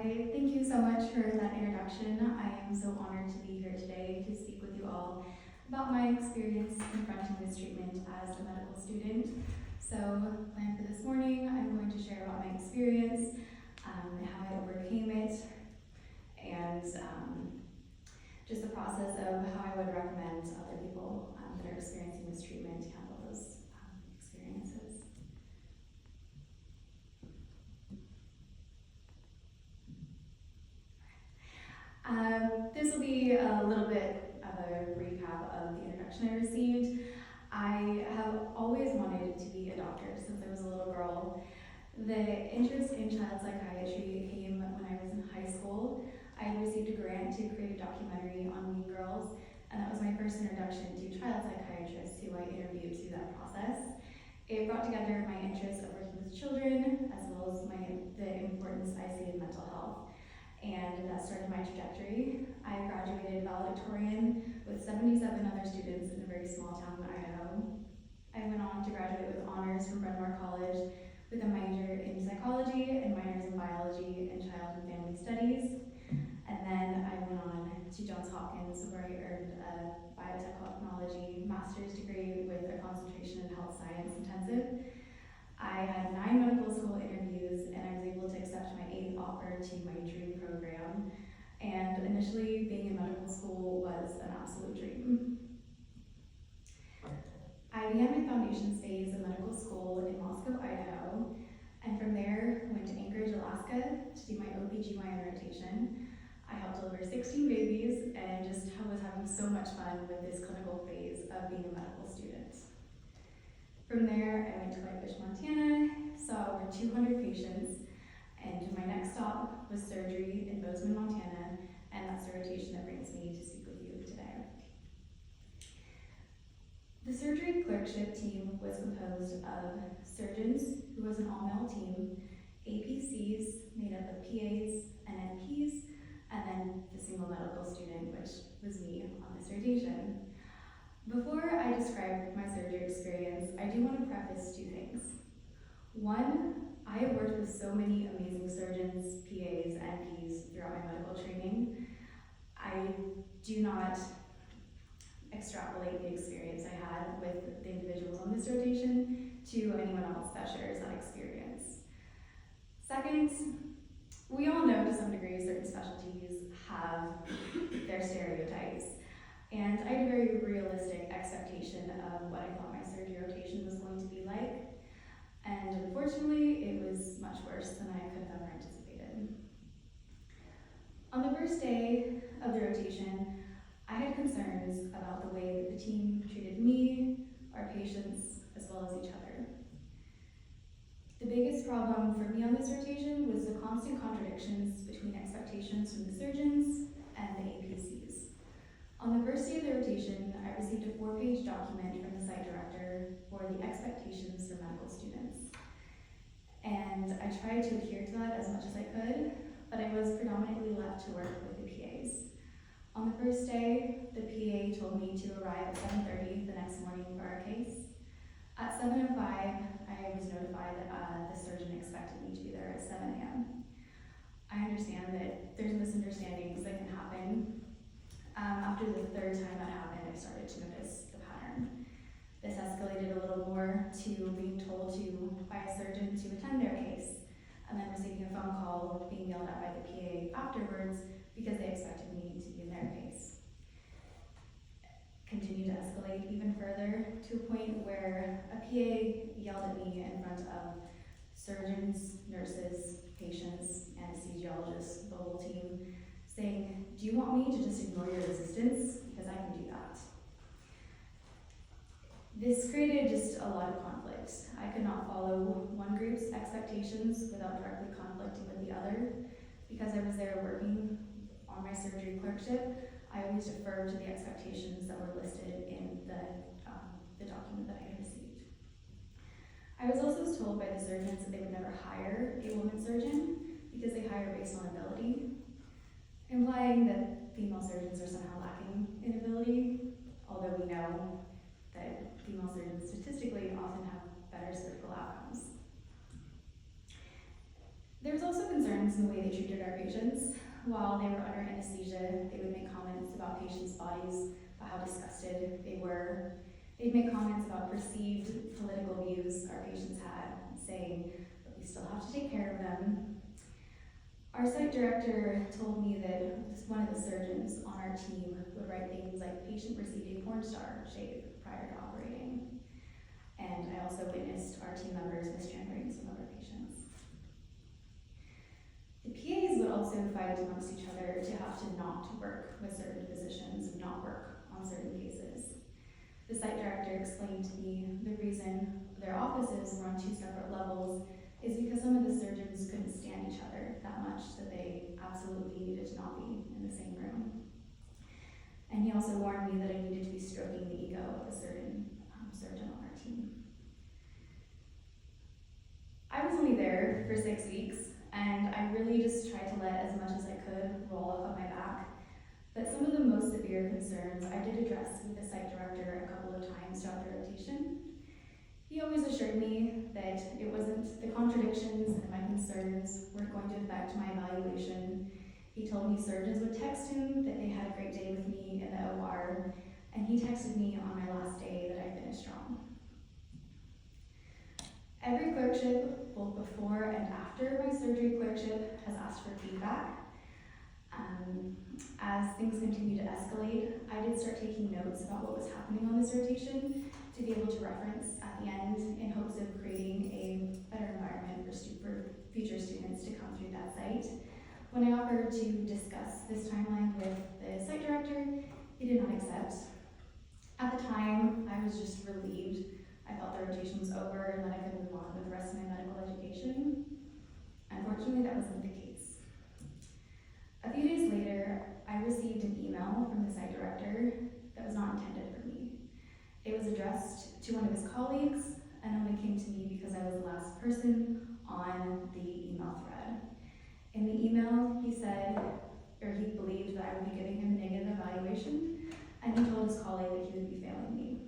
Hi, thank you so much for that introduction. I am so honored to be here today to speak with you all about my experience confronting mistreatment as a medical student. So, plan for this morning, I'm going to share about my experience, how I overcame it, and just the process of how I would recommend other people that are experiencing mistreatment handle those experiences. This will be a little bit of a recap of the introduction I received. I have always wanted to be a doctor since I was a little girl. The interest in child psychiatry came when I was in high school. I received a grant to create a documentary on Mean Girls, and that was my first introduction to child psychiatrists who I interviewed through that process. It brought together my interest of working with children, as well as the importance I see in mental health. And that started my trajectory. I graduated valedictorian with 77 other students in a very small town in Idaho. I went on to graduate with honors from Bryn Mawr College with a major in psychology and minors in biology and child and family studies. And then I went on to Johns Hopkins, where I earned a biotechnology master's degree with a concentration in health science intensive. I had 9 medical school interviews, and I was able to accept my 8th offer to my dream program. And initially, being in medical school was an absolute dream. I began my foundations phase in medical school in Moscow, Idaho, and from there went to Anchorage, Alaska to do my OBGYN rotation. I helped deliver 16 babies and just was having so much fun with this clinical phase of being a medical student. From there, I went to Whitefish, Montana, saw over 200 patients, and my next stop was surgery in Bozeman, Montana, and that's the rotation that brings me to speak with you today. The surgery clerkship team was composed of surgeons, who was an all-male team, APCs made up of PAs and NPs, and then the single medical student, which was me on this rotation. Before I describe my surgery experience, I do want to preface 2 things. One, I have worked with so many amazing surgeons, PAs, NPs throughout my medical training. I do not extrapolate the experience I had with the individuals on this rotation to anyone else that shares that experience. Second, we all know to some degree certain specialties have their stereotypes. And I had a very realistic expectation of what I thought my surgery rotation was going to be like. And unfortunately, it was much worse than I could have ever anticipated. On the first day of the rotation, I had concerns about the way that the team treated me, our patients, as well as each other. The biggest problem for me on this rotation was the constant contradictions between expectations from the surgeons and the APCs. On the first day of the rotation, I received a 4-page document from the site director for the expectations for medical students. And I tried to adhere to that as much as I could, but I was predominantly left to work with the PAs. On the first day, the PA told me to arrive at 7:30 the next morning for our case. At 7:05, I was notified that the surgeon expected me to be there at 7 a.m. I understand that there's misunderstandings that can happen. After the 3rd time that happened, I started to notice the pattern. This escalated a little more to being told by a surgeon to attend their case, and then receiving a phone call being yelled at by the PA afterwards because they expected me to be in their case. Continued to escalate even further to a point where a PA yelled at me in front of surgeons, nurses, patients, anesthesiologists, the whole team, saying, "Do you want me to just ignore your resistance? Because I can do that." This created just a lot of conflict. I could not follow one group's expectations without directly conflicting with the other. Because I was there working on my surgery clerkship, I always deferred to the expectations that were listed in the document that I had received. I was also told by the surgeons that they would never hire a woman surgeon because they hire based on ability, implying that female surgeons are somehow lacking in ability, although we know that female surgeons statistically often have better surgical outcomes. There was also concern difference in the way they treated our patients. While they were under anesthesia, they would make comments about patients' bodies, about how disgusted they were. They'd make comments about perceived political views our patients had, saying, but we still have to take care of them. Our site director told me that one of the surgeons on our team would write things like, patient received a porn star shave prior to operating. And I also witnessed our team members misgendering some of our patients. The PAs would also fight amongst each other to have to not work with certain physicians and not work on certain cases. The site director explained to me the reason their offices were on 2 separate levels is because some of the surgeons couldn't stand each other that much that they absolutely needed to not be in the same room. And he also warned me that I needed to be stroking the ego of a certain surgeon on our team. I was only there for 6 weeks, and I really just tried to let as much as I could roll off of my back. But some of the most severe concerns I did address with the site director a couple of times throughout the rotation. He always assured me that it wasn't the contradictions and my concerns weren't going to affect my evaluation. He told me surgeons would text him that they had a great day with me in the OR, and he texted me on my last day that I finished strong. Every clerkship, both before and after my surgery clerkship, has asked for feedback. As things continue to escalate, I did start taking notes about what was happening on this rotation to be able to reference at the end in hopes of creating a better environment for future students to come through that site. When I offered to discuss this timeline with the site director, he did not accept. At the time, I was just relieved. I thought the rotation was over and that I could move on with the rest of my medical education. Unfortunately, that wasn't the case. A few days later, I received an email from the site director that was not intended for me. It was addressed to one of his colleagues and only came to me because I was the last person on the email thread. In the email, he said, or he believed that I would be giving him a negative evaluation, and he told his colleague that he would be failing me.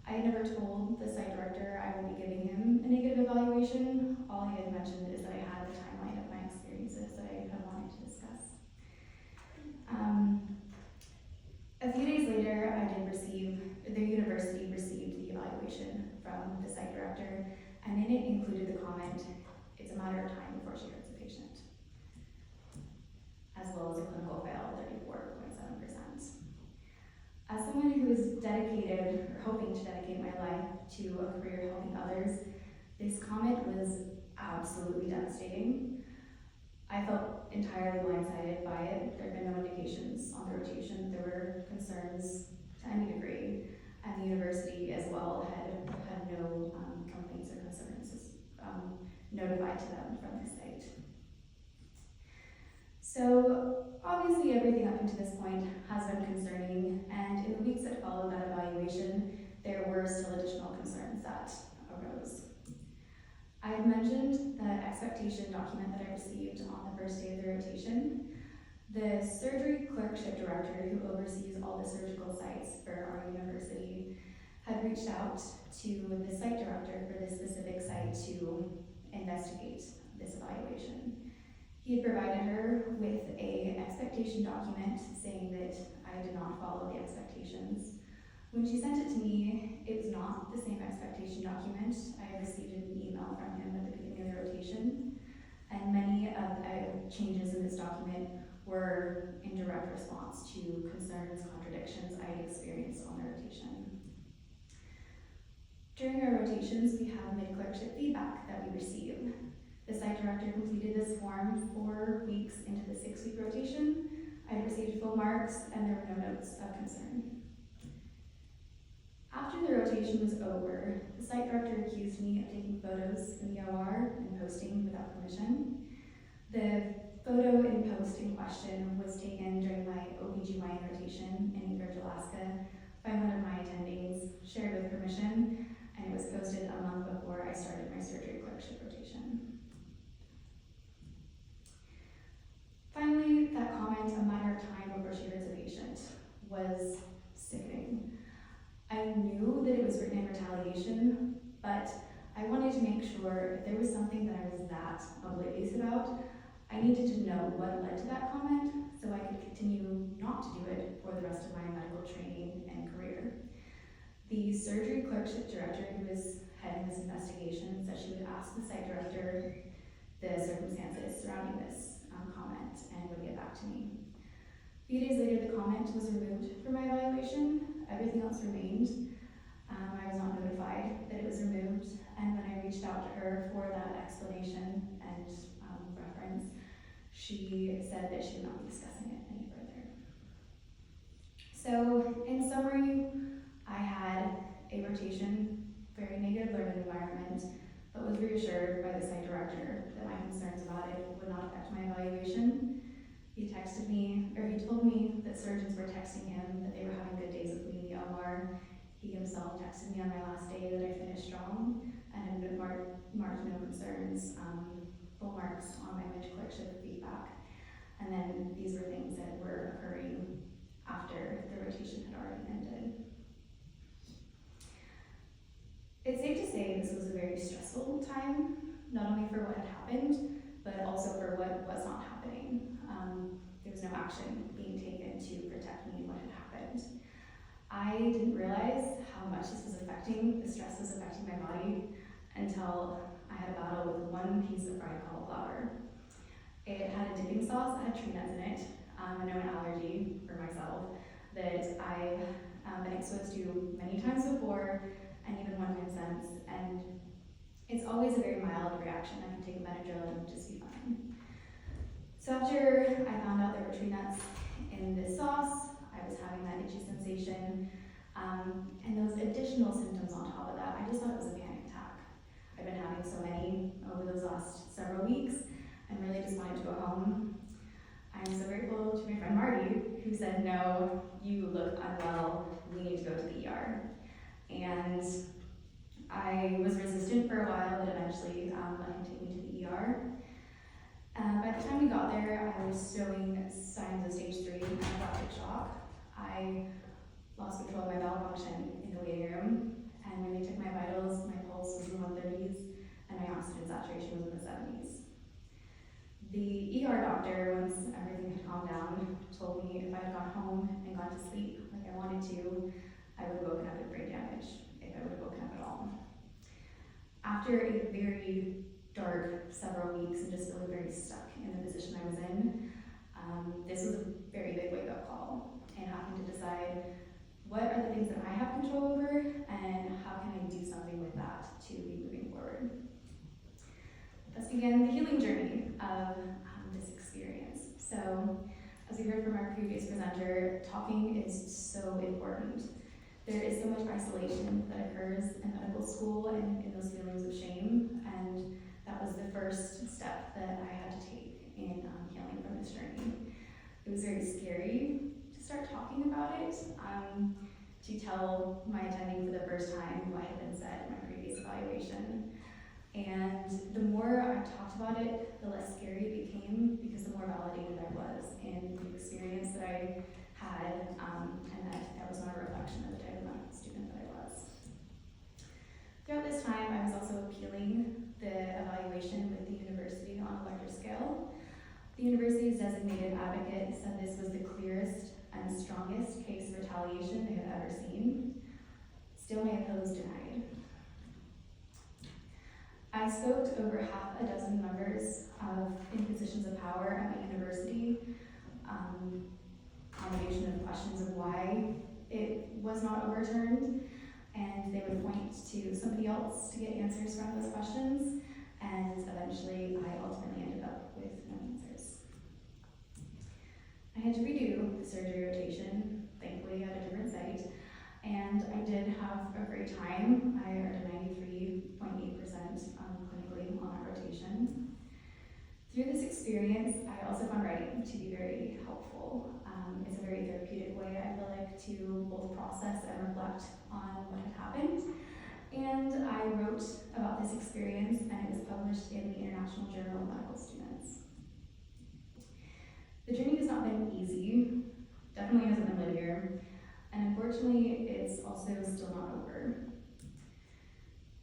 I had never told the site director I would be giving him a negative evaluation. All he had mentioned is that I had the timeline of my experiences that I had wanted to discuss. A few days later, the university received the evaluation from the site director, and in it included the comment, it's a matter of time before she hurts a patient, as well as a clinical fail of 34.7%. As someone who is dedicated, or hoping to dedicate my life to a career helping others, this comment was absolutely devastating. I felt entirely blindsided by it. There had been no indications on the rotation. There were concerns to any degree, and the university as well had no complaints or concerns notified to them from the site. So obviously everything up until this point has been concerning, and in the weeks that followed that evaluation, there were still additional concerns that arose. I had mentioned the expectation document that I received on the first day of the rotation. The surgery clerkship director, who oversees all the surgical sites for our university, had reached out to the site director for this specific site to investigate this evaluation. He had provided her with an expectation document saying that I did not follow the expectations. When she sent it to me, it was not the same expectation document. I had received an email from him at the beginning of the rotation, and many of the changes in this document were in direct response to concerns, contradictions I had experienced on the rotation. During our rotations, we have mid-clerkship feedback that we receive. The site director completed this form 4 weeks into the 6-week rotation. I had received full marks, and there were no notes of concern. After the rotation was over, the site director accused me of taking photos in the OR and posting without permission. The photo and post in question was taken during my OBGYN rotation in Anchorage, Alaska by one of my attendings, shared with permission, and it was posted a month before I started my surgery clerkship rotation. Finally, that comment, a matter of time before she hurts a patient, was sickening. I knew that it was written in retaliation, but I wanted to make sure if there was something that I was that oblivious about, needed to know what led to that comment so I could continue not to do it for the rest of my medical training and career. The surgery clerkship director who was heading this investigation said she would ask the site director the circumstances surrounding this comment and would get back to me. A few days later, the comment was removed from my evaluation. Everything else remained. I was not notified that it was removed, and when I reached out to her for that explanation and reference, she said that she would not be discussing it any further. So, in summary, I had a rotation, very negative learning environment, but was reassured by the site director that my concerns about it would not affect my evaluation. He texted me, or he told me that surgeons were texting him that they were having good days with me in the OR. He himself texted me on my last day that I finished strong and had been marked no concerns, full marks on my mid-clerkship feedback. And then these were things that were occurring after the rotation had already ended. It's safe to say this was a very stressful time, not only for what had happened, but also for what was not happening. There was no action being taken to protect me what had happened. I didn't realize how much this was affecting, the stress was affecting my body until I had a battle with one piece of fried cauliflower. It had a dipping sauce that had tree nuts in it, a known allergy for myself that I've been exposed to many times before and even one time since, and it's always a very mild reaction. I can take a Benadryl and just be fine. So after I found out there were tree nuts in this sauce, I was having that itchy sensation, and those additional symptoms on top of that, I just thought it was a panic attack. I've been having so many over those last several weeks, and really just wanted to go home. I'm so grateful to my friend Marty, who said, "No, you look unwell, we need to go to the ER." And I was resistant for a while, but eventually let him take me to the ER. By the time we got there, I was showing signs of stage 3 anaphylactic shock. I lost control of my bowel function in the waiting room, and when they took my vitals, my pulse was in the 130s, and my oxygen saturation was in the 70s. The ER doctor, once everything had calmed down, told me if I had gone home and gone to sleep like I wanted to, I would have woken up with brain damage, if I would have woken up at all. After a very dark several weeks and just feeling very stuck in the position I was in, this was a very big wake-up call, and having to decide what are the things that I have control over and how can I do something with that to be moving forward. Thus began the healing journey of this experience. So, as we heard from our previous presenter, talking is so important. There is so much isolation that occurs in medical school and in those feelings of shame, and that was the first step that I had to take in healing from this journey. It was very scary to start talking about it, to tell my attending for the first time what had been said in my previous evaluation. And the more I talked about it, the less scary it became, because the more validated I was in the experience that I had, and that was not a reflection of the type of medical student that I was. Throughout this time, I was also appealing the evaluation with the university on a larger scale. The university's designated advocate said this was the clearest and strongest case of retaliation they had ever seen. Still, my appeal was denied. I spoke to over half a dozen members in positions of power at my university, combination of questions of why it was not overturned, and they would point to somebody else to get answers from those questions, and eventually I ultimately ended up with no answers. I had to redo the surgery rotation, thankfully at a different site, and I did have a great time. I earned a 93.8% clinically on that rotation. Through this experience, I also found writing to be very helpful. It's a very therapeutic way, I feel like, to both process and reflect on what had happened. And I wrote about this experience, and it was published in the International Journal of Medical Students. The journey has not been easy, definitely hasn't been linear, and unfortunately, it's also still not over.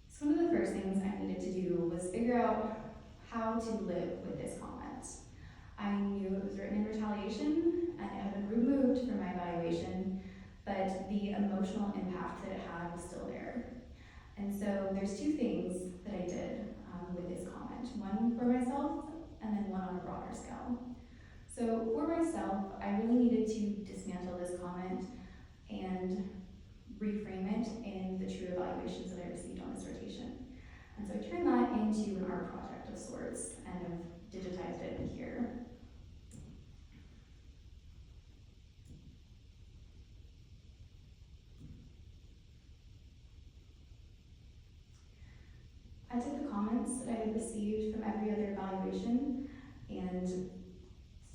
So one of the first things I needed to do was figure out how to live with this comment. And so there's two things that I did with this comment, one for myself and then one on a broader scale. So for myself, I really needed to dismantle this comment and reframe it in the true evaluations that I received on this rotation. And so I turned that into an art project of sorts and have digitized it here. I took the comments that I had received from every other evaluation and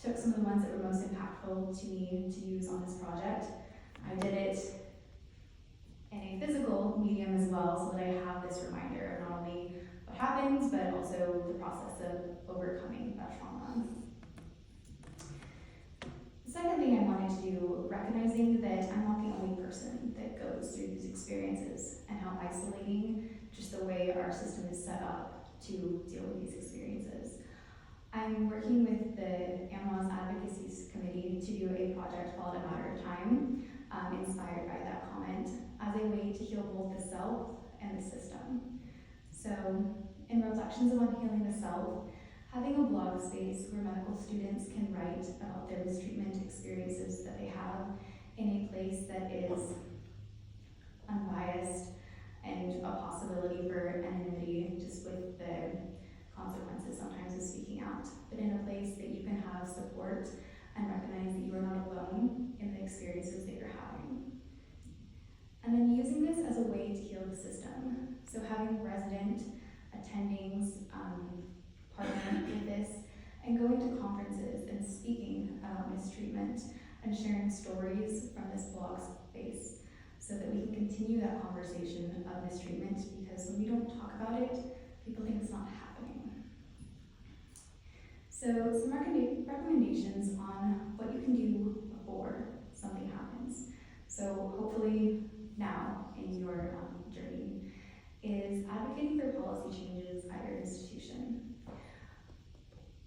took some of the ones that were most impactful to me to use on this project. I did it in a physical medium as well, so that I have this reminder of not only what happens, but also the process of overcoming that trauma. The second thing I wanted to do, recognizing that I'm not the only person that goes through these experiences and how isolating just the way our system is set up to deal with these experiences. I'm working with the AMWA's Advocacy Committee to do a project called A Matter of Time, inspired by that comment, as a way to heal both the self and the system. So, in Reflections on Healing the Self, having a blog space where medical students can write about their mistreatment experiences that they have in a place that is unbiased and a possibility for anonymity, just with the consequences sometimes of speaking out, but in a place that you can have support and recognize that you are not alone in the experiences that you're having. And then using this as a way to heal the system. So having resident attendings partner with this and going to conferences and speaking about mistreatment and sharing stories from this blog space so that we can continue that conversation of mistreatment, because when we don't talk about it, people think it's not happening. So some recommendations on what you can do before something happens. So hopefully now in your journey is advocating for policy changes at your institution.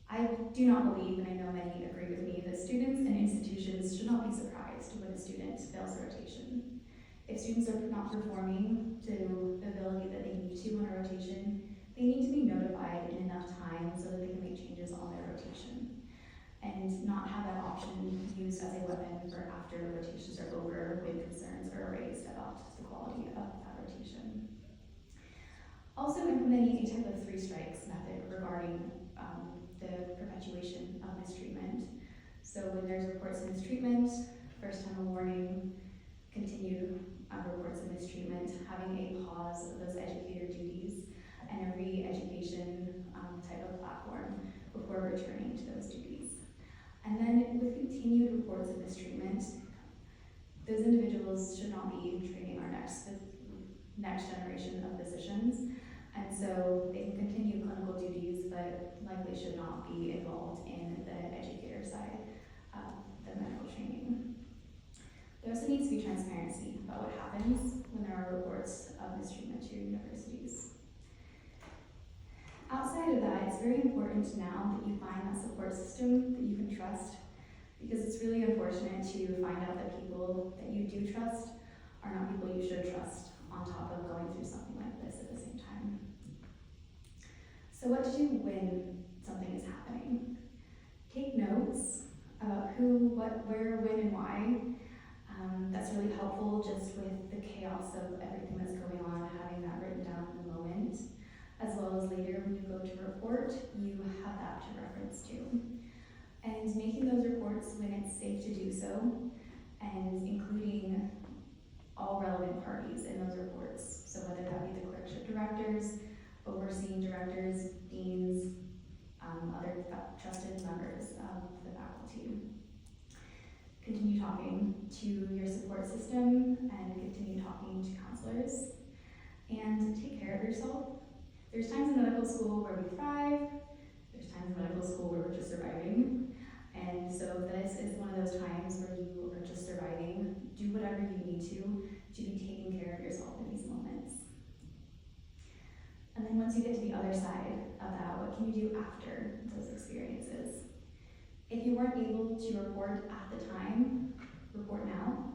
I do not believe, and I know many agree with me, that students and institutions should not be surprised when a student fails a rotation. If students are not performing to the ability that they need to on a rotation, they need to be notified in enough time so that they can make changes on their rotation and not have that option used as a weapon for after rotations are over when concerns are raised about the quality of that rotation. Also implementing a type of 3 strikes method regarding the perpetuation of mistreatment. So when there's reports of mistreatment, first time a warning, continued reports of mistreatment, having a pause of those educator duties and a re-education type of platform before returning to those duties. And then with continued reports of mistreatment, those individuals should not be training our next generation of physicians. And so they can continue clinical duties, but likely should not be involved in the educator side of the medical training. There also needs to be transparency about what happens when there are reports of mistreatment to your universities. Outside of that, it's very important now that you find that support system that you can trust, because it's really unfortunate to find out that people that you do trust are not people you should trust, on top of going through something like this at the same time. So what to do when something is happening? Take notes about who, what, where, when, and why. That's really helpful just with the chaos of everything that's going on, having that written down in the moment, as well as later when you go to report, you have that to reference to. And making those reports when it's safe to do so, and including all relevant parties in those reports. So whether that be the clerkship directors, overseeing directors, deans, other trusted members of the faculty. Continue talking to your support system and continue talking to counselors, and take care of yourself. There's times in medical school where we thrive, there's times in medical school where we're just surviving, and so this is one of those times where you are just surviving. Do whatever you need to be taking care of yourself in these moments. And then once you get to the other side of that, what can you do after those experiences? If you weren't able to report at the time, report now.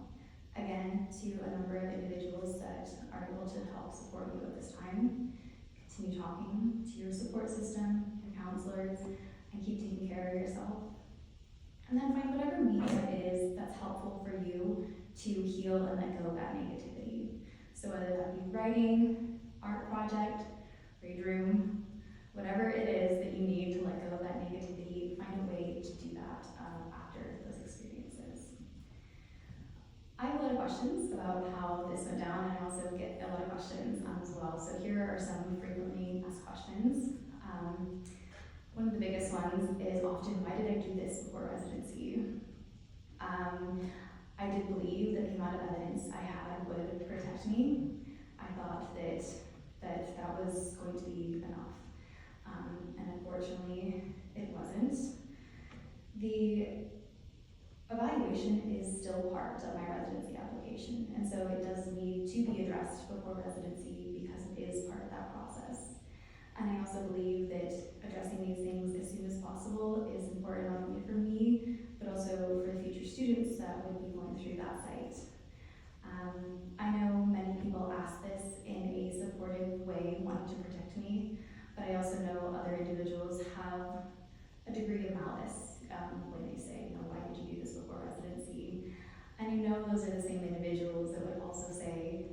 Again, to a number of individuals that are able to help support you at this time. Continue talking to your support system, your counselors, and keep taking care of yourself. And then find whatever media it is that's helpful for you to heal and let go of that negativity. So whether that be writing, art project, read room, whatever it is that you need to let go of that negativity, find a way to do that after those experiences. I have a lot of questions about how this went down, and I also get a lot of questions as well. So here are some frequently asked questions. One of the biggest ones is often, why did I do this before residency? I did believe that the amount of evidence I had would protect me. I thought that was going to be enough. And unfortunately, it wasn't. The evaluation is still part of my residency application, and so it does need to be addressed before residency because it is part of that process. And I also believe that addressing these things as soon as possible is important not only for me, but also for the future students that would be going through that site. I know many people ask this in a supportive way, wanting to protect me, but I also know other individuals have a degree of malice when they say, why did you do this before residency? And those are the same individuals that would also say,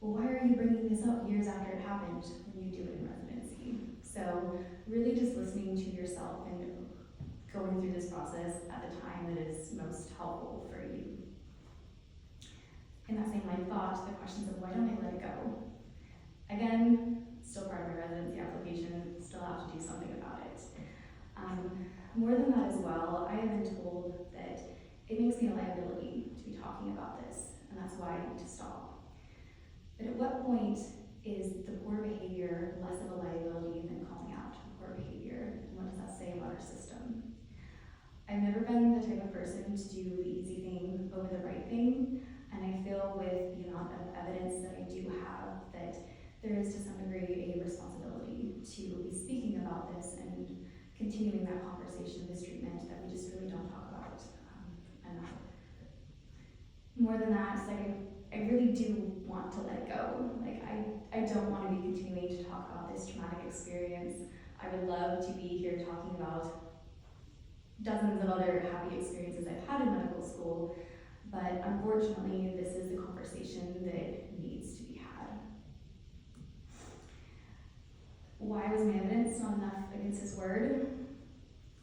well, why are you bringing this up years after it happened when you do it in residency? So really just listening to yourself and going through this process at the time that is most helpful for you. In that same line of thought, the questions of why don't I let it go? Again, still part of my residency application, still have to do something about it. More than that as well, I have been told that it makes me a liability to be talking about this, and that's why I need to stop. But at what point is the poor behavior less of a liability than calling out poor behavior? And what does that say about our system? I've never been the type of person to do the easy thing over the right thing, and I feel with the amount of evidence that I do have that there is to some degree a responsibility to be speaking about this and continuing that conversation, this treatment that we just really don't talk about enough. More than that, it's like I really do want to let go. Like I don't want to be continuing to talk about this traumatic experience. I would love to be here talking about dozens of other happy experiences I've had in medical school, but unfortunately, this is the conversation that needs to be had. Why was my evidence not enough against his word?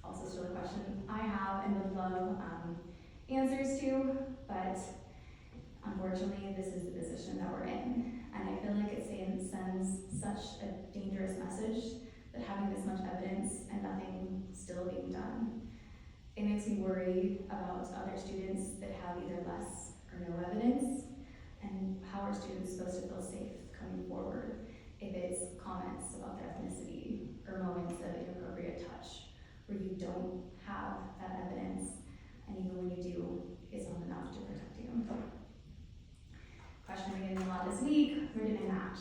Also still a question I have and would love answers to, but unfortunately, this is the position that we're in. And I feel like it sends such a dangerous message that having this much evidence and nothing still being done. It makes me worry about other students that have either less or no evidence, and how are students supposed to feel safe coming forward if it's comments about their ethnicity or moments of inappropriate touch where you don't have that evidence, and even when you do, it's not enough to protect you. Question I'm getting a lot this week, where did I match?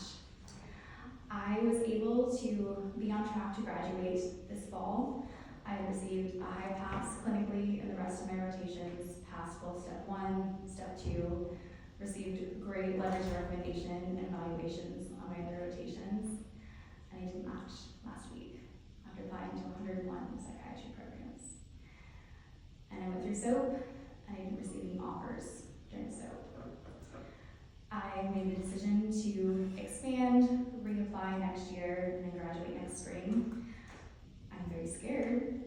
I was able to be on track to graduate this fall. I received a high pass clinically in the rest of my rotations, passed both step 1, step 2, received great letters of recommendation and evaluations on my other rotations, and I didn't match last week after applying to 101 psychiatry programs. And I went through SOAP, and I didn't receive any offers during SOAP. I made the decision to expand, reapply next year, and then graduate next spring. I'm very scared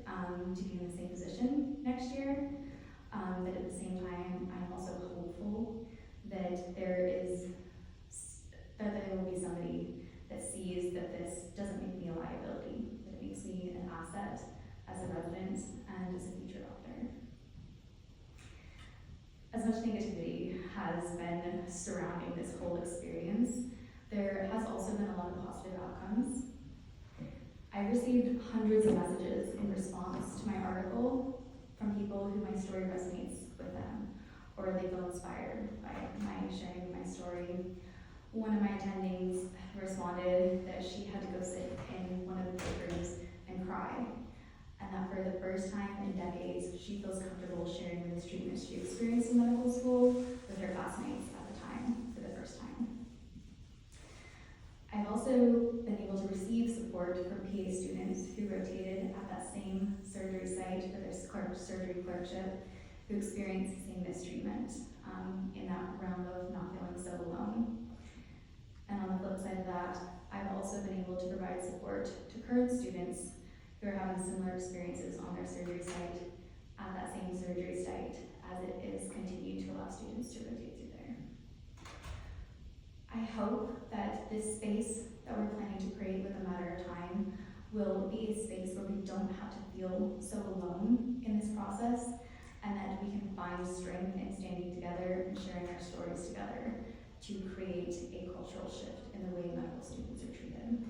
to be in the same position next year, but at the same time, I'm also hopeful that there will be somebody that sees that this doesn't make me a liability, that it makes me an asset as a resident and as a future doctor. As much negativity has been surrounding this whole experience, there has also been a lot of positive outcomes. I received hundreds of messages in response to my article from people who my story resonates with them, or they feel inspired by my sharing my story. One of my attendings responded that she had to go sit in one of the papers and cry, and that for the first time in decades, she feels comfortable sharing the mistreatment she experienced in medical school with her classmates at the time. first time. I've also been able to receive support from PA students who rotated at that same surgery site for their surgery clerkship, who experienced the same mistreatment in that realm of not feeling so alone. And on the flip side of that, I've also been able to provide support to current students who are having similar experiences on their surgery site at that same surgery site, as it is continued to allow students to rotate through there. I hope that this space that we're planning to create with A Matter of Time will be a space where we don't have to feel so alone in this process, and that we can find strength in standing together and sharing our stories together to create a cultural shift in the way medical students are treated.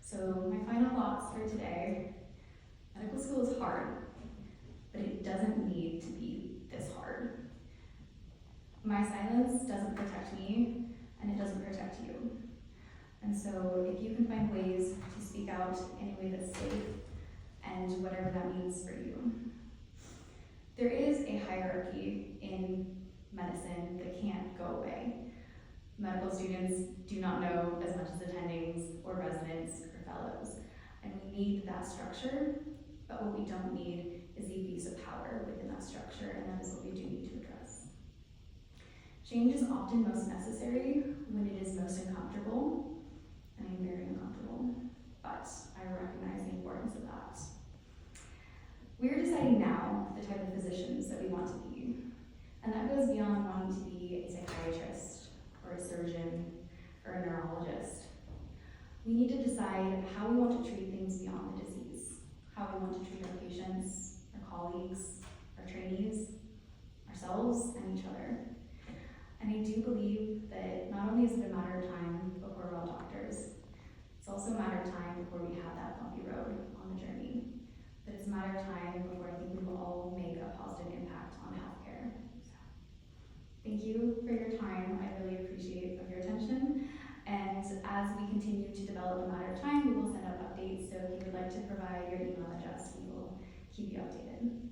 So my final thoughts for today: medical school is hard, but it doesn't need to be this hard. My silence doesn't protect me, and it doesn't protect you. And so if you can find ways to speak out in a way that's safe, and whatever that means for you. There is a hierarchy in medicine that can't go away. Medical students do not know as much as attendings or residents or fellows, and we need that structure, but what we don't need is the abuse of power within that structure, and that is what we do need to address. Change is often most necessary when it is most uncomfortable, and I'm very uncomfortable, but I recognize the importance of that. We're deciding now the type of physicians that we want to be, and that goes beyond wanting to be a psychiatrist or a surgeon or a neurologist. We need to decide how we want to treat things beyond the disease, how we want to treat our patients, our colleagues, our trainees, ourselves, and each other. And I do believe that not only is it a matter of time before we're all doctors, it's also a matter of time before we have that bumpy road on the journey. But it's a matter of time before I think we will all make a positive impact on healthcare. So, thank you for your time. I really appreciate your attention. And as we continue to develop A Matter of Time, we will send out updates. So if you would like to provide your email address, we will keep you updated.